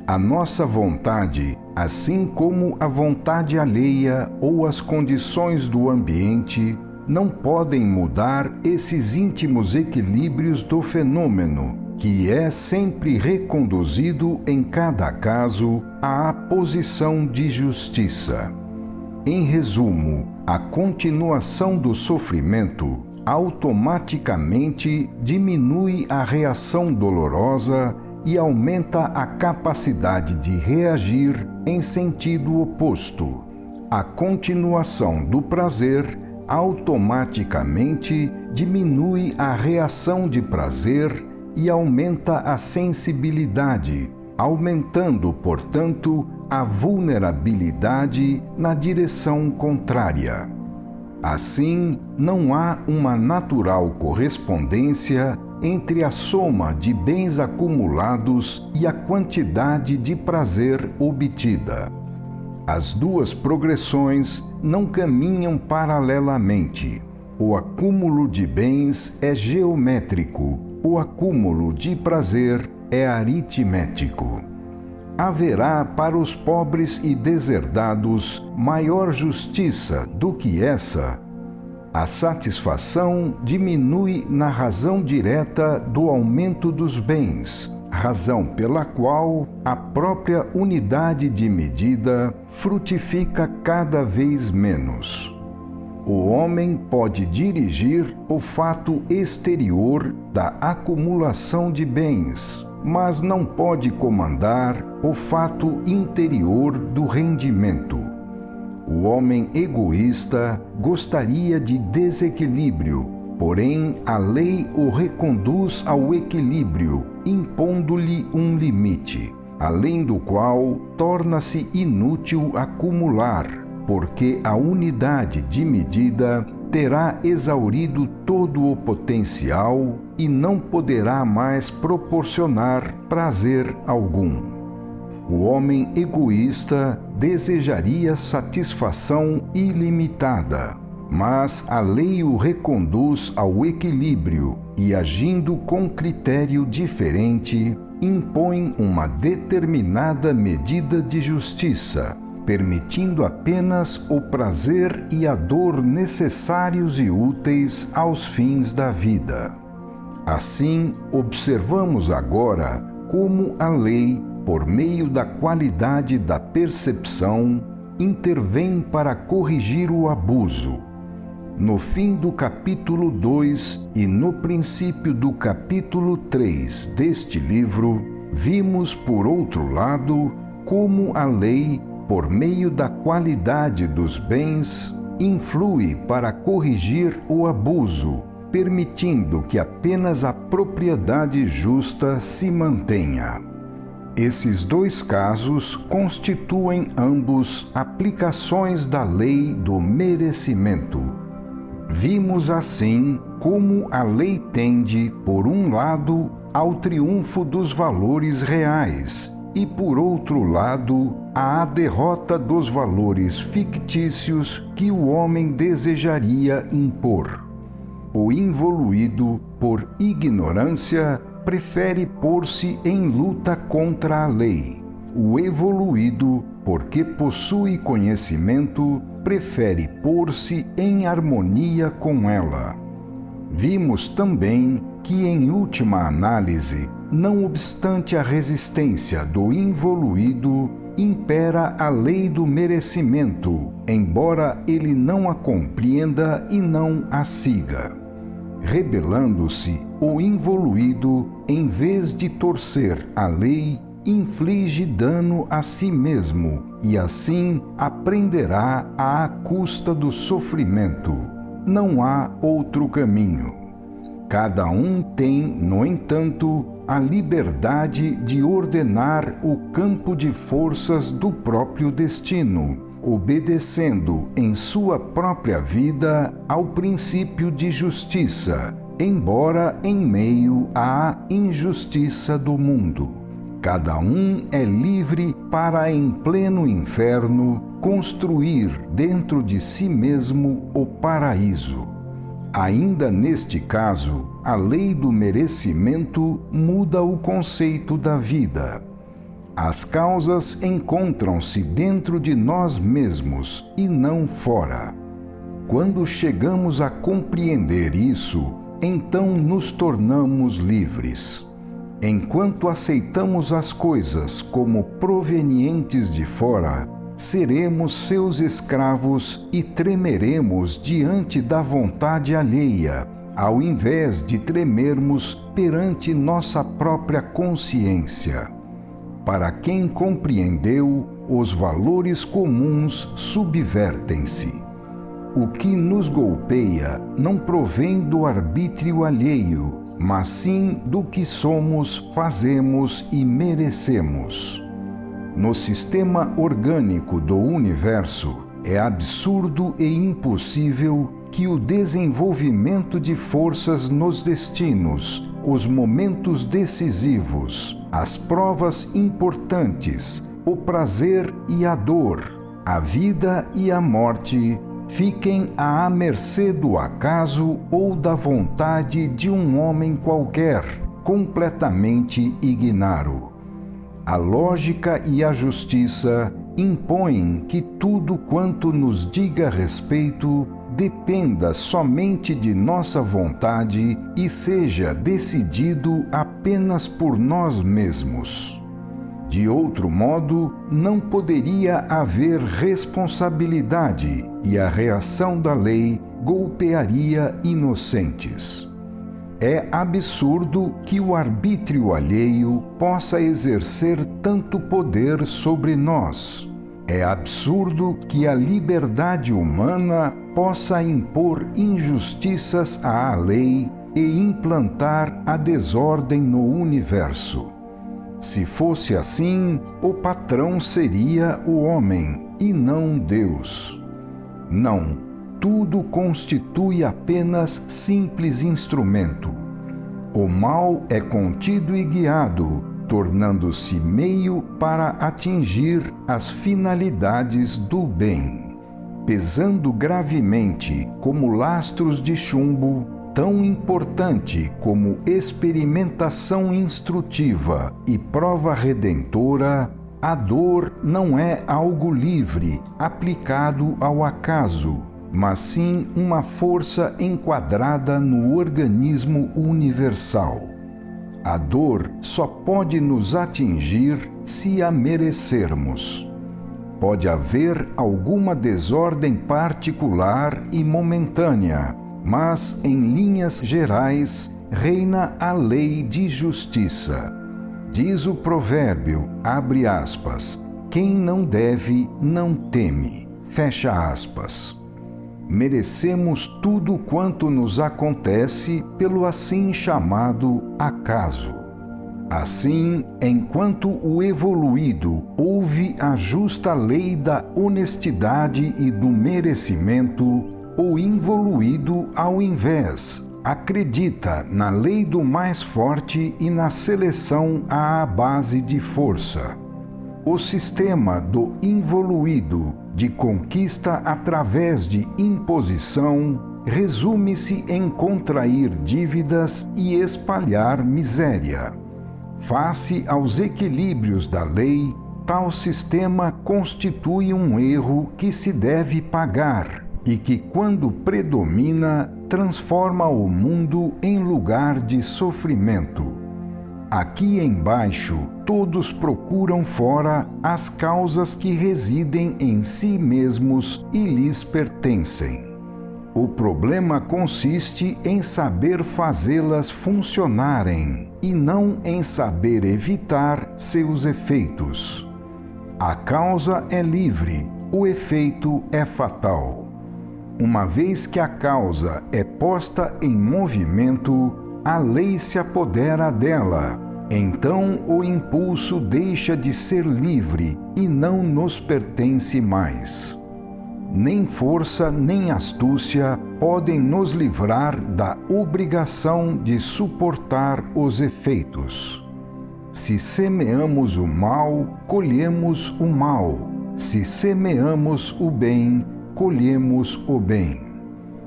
A nossa vontade, assim como a vontade alheia ou as condições do ambiente, não podem mudar esses íntimos equilíbrios do fenômeno, que é sempre reconduzido em cada caso à posição de justiça. Em resumo, a continuação do sofrimento automaticamente diminui a reação dolorosa e aumenta a capacidade de reagir em sentido oposto. A continuação do prazer automaticamente diminui a reação de prazer e aumenta a sensibilidade, aumentando, portanto, a vulnerabilidade na direção contrária. Assim, não há uma natural correspondência entre a soma de bens acumulados e a quantidade de prazer obtida. As duas progressões não caminham paralelamente. O acúmulo de bens é geométrico, o acúmulo de prazer é aritmético. Haverá para os pobres e deserdados maior justiça do que essa? A satisfação diminui na razão direta do aumento dos bens, razão pela qual a própria unidade de medida frutifica cada vez menos. O homem pode dirigir o fato exterior da acumulação de bens, mas não pode comandar o fato interior do rendimento. O homem egoísta gostaria de desequilíbrio, porém a lei o reconduz ao equilíbrio, impondo-lhe um limite, além do qual torna-se inútil acumular, porque a unidade de medida terá exaurido todo o potencial e não poderá mais proporcionar prazer algum. O homem egoísta desejaria satisfação ilimitada, mas a lei o reconduz ao equilíbrio e, agindo com critério diferente, impõe uma determinada medida de justiça, permitindo apenas o prazer e a dor necessários e úteis aos fins da vida. Assim, observamos agora como a lei, por meio da qualidade da percepção, intervém para corrigir o abuso. No fim do capítulo 2 e no princípio do capítulo 3 deste livro, vimos, por outro lado, como a lei, por meio da qualidade dos bens, influi para corrigir o abuso, permitindo que apenas a propriedade justa se mantenha. Esses dois casos constituem ambos aplicações da lei do merecimento. Vimos assim como a lei tende, por um lado, ao triunfo dos valores reais e, por outro lado, à derrota dos valores fictícios que o homem desejaria impor. O involuído, por ignorância, prefere pôr-se em luta contra a lei. O evoluído, porque possui conhecimento, prefere pôr-se em harmonia com ela. Vimos também que, em última análise, não obstante a resistência do involuído, impera a lei do merecimento, embora ele não a compreenda e não a siga. Rebelando-se, o involuído, em vez de torcer a lei, inflige dano a si mesmo e assim aprenderá à custa do sofrimento. Não há outro caminho. Cada um tem, no entanto, a liberdade de ordenar o campo de forças do próprio destino, obedecendo em sua própria vida ao princípio de justiça, embora em meio à injustiça do mundo. Cada um é livre para, em pleno inferno, construir dentro de si mesmo o paraíso. Ainda neste caso, a lei do merecimento muda o conceito da vida. As causas encontram-se dentro de nós mesmos e não fora. Quando chegamos a compreender isso, então nos tornamos livres. Enquanto aceitamos as coisas como provenientes de fora, seremos seus escravos e tremeremos diante da vontade alheia, ao invés de tremermos perante nossa própria consciência. Para quem compreendeu, os valores comuns subvertem-se. O que nos golpeia não provém do arbítrio alheio, mas sim do que somos, fazemos e merecemos. No sistema orgânico do universo, é absurdo e impossível que o desenvolvimento de forças nos destinos, os momentos decisivos, as provas importantes, o prazer e a dor, a vida e a morte, fiquem à mercê do acaso ou da vontade de um homem qualquer, completamente ignaro. A lógica e a justiça impõem que tudo quanto nos diga respeito dependa somente de nossa vontade e seja decidido apenas por nós mesmos. De outro modo, não poderia haver responsabilidade e a reação da lei golpearia inocentes. É absurdo que o arbítrio alheio possa exercer tanto poder sobre nós. É absurdo que a liberdade humana possa impor injustiças à lei e implantar a desordem no universo. Se fosse assim, o patrão seria o homem e não Deus. Não, tudo constitui apenas simples instrumento. O mal é contido e guiado, tornando-se meio para atingir as finalidades do bem. Pesando gravemente como lastros de chumbo, tão importante como experimentação instrutiva e prova redentora, a dor não é algo livre, aplicado ao acaso, mas sim uma força enquadrada no organismo universal. A dor só pode nos atingir se a merecermos. Pode haver alguma desordem particular e momentânea, mas, em linhas gerais, reina a lei de justiça. Diz o provérbio, abre aspas, quem não deve, não teme, fecha aspas. Merecemos tudo quanto nos acontece pelo assim chamado acaso. Assim, enquanto o evoluído ouve a justa lei da honestidade e do merecimento, o involuído, ao invés, acredita na lei do mais forte e na seleção à base de força. O sistema do involuído, de conquista através de imposição, resume-se em contrair dívidas e espalhar miséria. Face aos equilíbrios da lei, tal sistema constitui um erro que se deve pagar e que, quando predomina, transforma o mundo em lugar de sofrimento. Aqui embaixo, todos procuram fora as causas que residem em si mesmos e lhes pertencem. O problema consiste em saber fazê-las funcionarem e não em saber evitar seus efeitos. A causa é livre, o efeito é fatal. Uma vez que a causa é posta em movimento, a lei se apodera dela. Então o impulso deixa de ser livre e não nos pertence mais. Nem força nem astúcia podem nos livrar da obrigação de suportar os efeitos. Se semeamos o mal, colhemos o mal. Se semeamos o bem, colhemos o bem.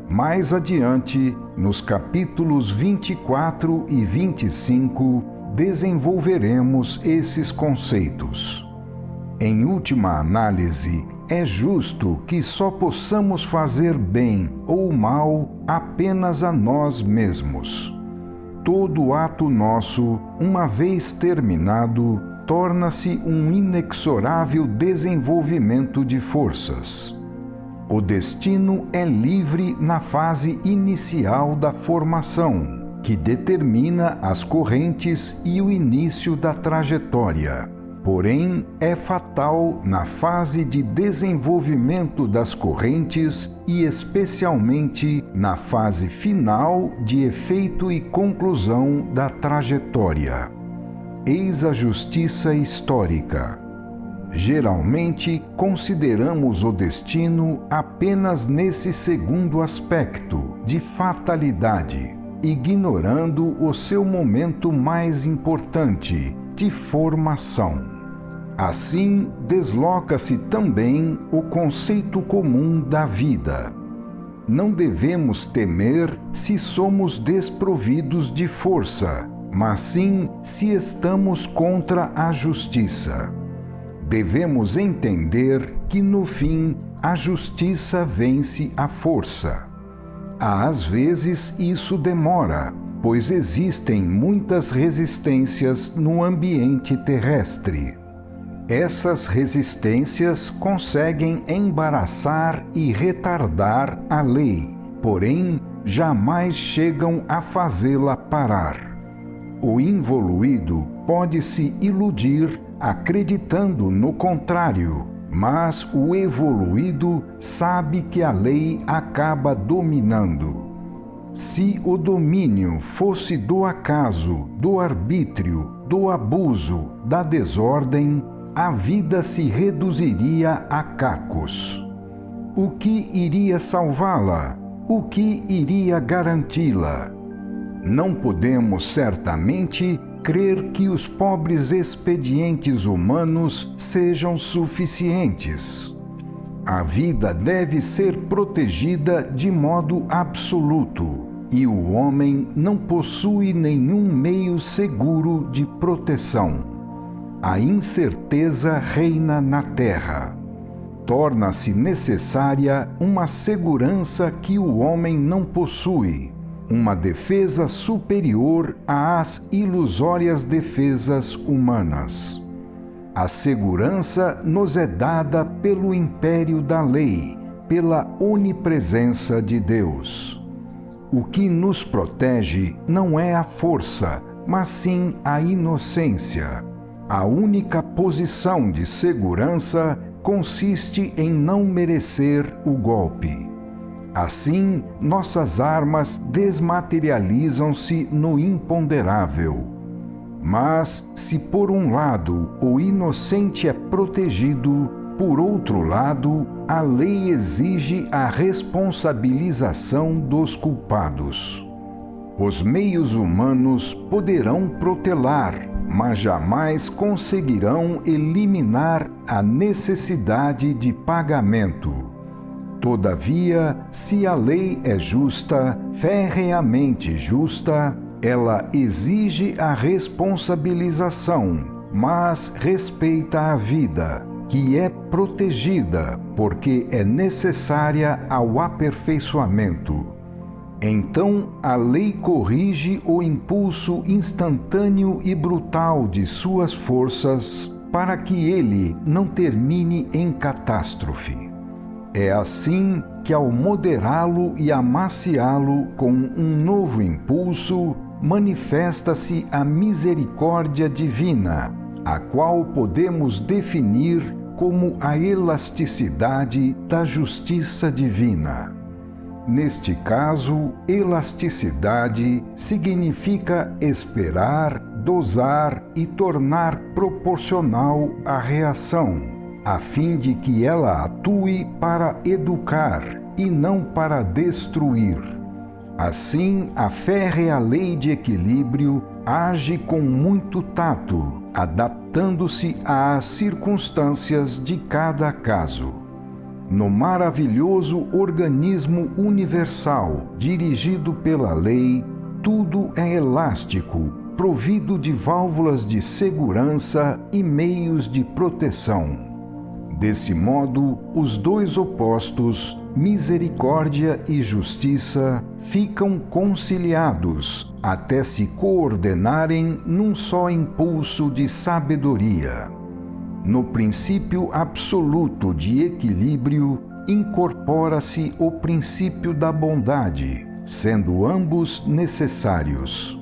Mais adiante, nos capítulos 24 e 25, desenvolveremos esses conceitos. Em última análise, é justo que só possamos fazer bem ou mal apenas a nós mesmos. Todo ato nosso, uma vez terminado, torna-se um inexorável desenvolvimento de forças. O destino é livre na fase inicial da formação, que determina as correntes e o início da trajetória. Porém, é fatal na fase de desenvolvimento das correntes e especialmente na fase final de efeito e conclusão da trajetória. Eis a justiça histórica. Geralmente, consideramos o destino apenas nesse segundo aspecto, de fatalidade, ignorando o seu momento mais importante, de formação. Assim, desloca-se também o conceito comum da vida. Não devemos temer se somos desprovidos de força, mas sim se estamos contra a justiça. Devemos entender que, no fim, a justiça vence a força. Às vezes isso demora, pois existem muitas resistências no ambiente terrestre. Essas resistências conseguem embaraçar e retardar a lei, porém jamais chegam a fazê-la parar. O involuído pode se iludir acreditando no contrário, mas o evoluído sabe que a lei acaba dominando. Se o domínio fosse do acaso, do arbítrio, do abuso, da desordem, a vida se reduziria a cacos. O que iria salvá-la? O que iria garanti-la? Não podemos certamente crer que os pobres expedientes humanos sejam suficientes. A vida deve ser protegida de modo absoluto, e o homem não possui nenhum meio seguro de proteção. A incerteza reina na terra. Torna-se necessária uma segurança que o homem não possui, uma defesa superior às ilusórias defesas humanas. A segurança nos é dada pelo império da lei, pela onipresença de Deus. O que nos protege não é a força, mas sim a inocência. A única posição de segurança consiste em não merecer o golpe. Assim, nossas armas desmaterializam-se no imponderável. Mas, se por um lado o inocente é protegido, por outro lado, a lei exige a responsabilização dos culpados. Os meios humanos poderão protelar, mas jamais conseguirão eliminar a necessidade de pagamento. Todavia, se a lei é justa, ferreamente justa, ela exige a responsabilização, mas respeita a vida, que é protegida porque é necessária ao aperfeiçoamento. Então, a lei corrige o impulso instantâneo e brutal de suas forças para que ele não termine em catástrofe. É assim que, ao moderá-lo e amaciá-lo com um novo impulso, manifesta-se a misericórdia divina, a qual podemos definir como a elasticidade da justiça divina. Neste caso, elasticidade significa esperar, dosar e tornar proporcional a reação, a fim de que ela atue para educar e não para destruir. Assim, a férrea lei de equilíbrio age com muito tato, adaptando-se às circunstâncias de cada caso. No maravilhoso organismo universal dirigido pela lei, tudo é elástico, provido de válvulas de segurança e meios de proteção. Desse modo, os dois opostos, misericórdia e justiça, ficam conciliados até se coordenarem num só impulso de sabedoria. No princípio absoluto de equilíbrio, incorpora-se o princípio da bondade, sendo ambos necessários.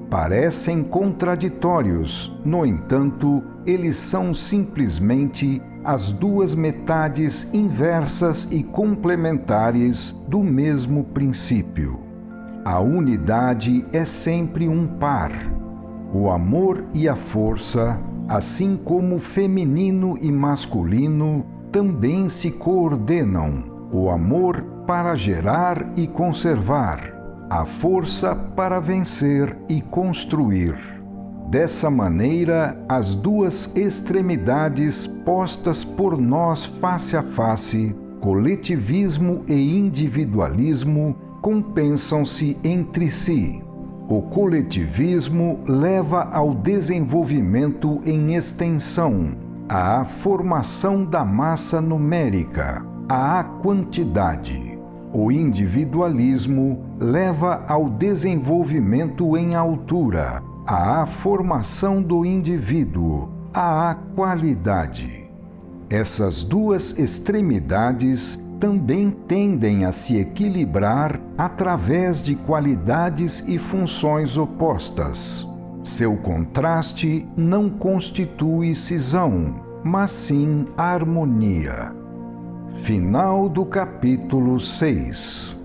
Parecem contraditórios, no entanto, eles são simplesmente as duas metades inversas e complementares do mesmo princípio. A unidade é sempre um par. O amor e a força, assim como feminino e masculino, também se coordenam. O amor para gerar e conservar, a força para vencer e construir. Dessa maneira, as duas extremidades postas por nós face a face, coletivismo e individualismo, compensam-se entre si. O coletivismo leva ao desenvolvimento em extensão, à formação da massa numérica, à quantidade. O individualismo leva ao desenvolvimento em altura, à formação do indivíduo, à qualidade. Essas duas extremidades também tendem a se equilibrar através de qualidades e funções opostas. Seu contraste não constitui cisão, mas sim harmonia. Final do capítulo 6.